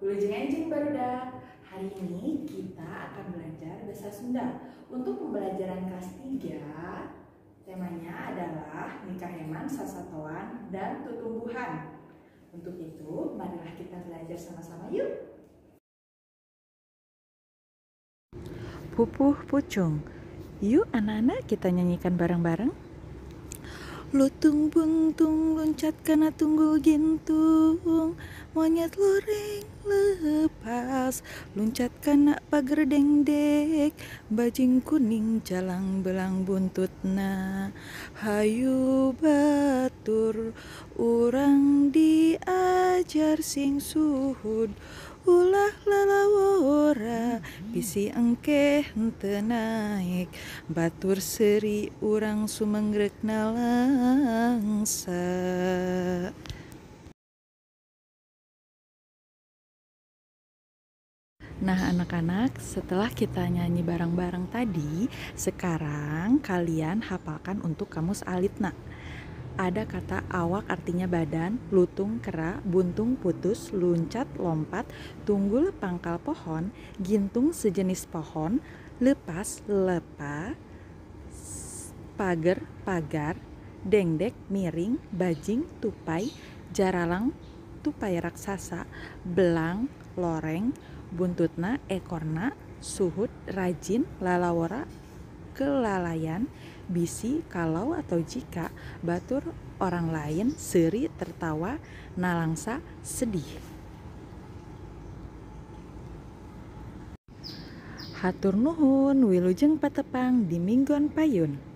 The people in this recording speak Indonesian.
Wilujeng Enjing Barudak. Hari ini kita akan belajar bahasa Sunda. Untuk pembelajaran kelas 3, temanya adalah Nikah Heman, Sasatoan, dan Tutumbuhan. Untuk itu, marilah kita belajar sama-sama yuk. Pupuh pucung. Yuk anak-anak kita nyanyikan bareng-bareng. Lutung buntung loncat kana tunggul gintung, monyet loreng lepas loncat kana pager dengdek, bajing kuning jalang belang buntutna. Hayu batur urang diajar sing suhud, ulah lalawora bisi engkeh henteu naik, batur seuri urang sumenggrek langsa. Nah anak-anak, setelah kita nyanyi bareng-bareng tadi, sekarang kalian hafalkan untuk kamus alitna. Ada kata awak artinya badan, lutung kera, buntung putus, luncat lompat, tunggul pangkal pohon, gintung sejenis pohon, lepas lepa, pager pagar, dengdek miring, bajing tupai, jaralang tupai raksasa, belang loreng, buntutna ekorna, suhud rajin, lalawora kelalayan, bisi kalau atau jika, batur orang lain, seuri tertawa, nalangsa sedih. Hatur nuhun, wilujeng patepang di minggon payun.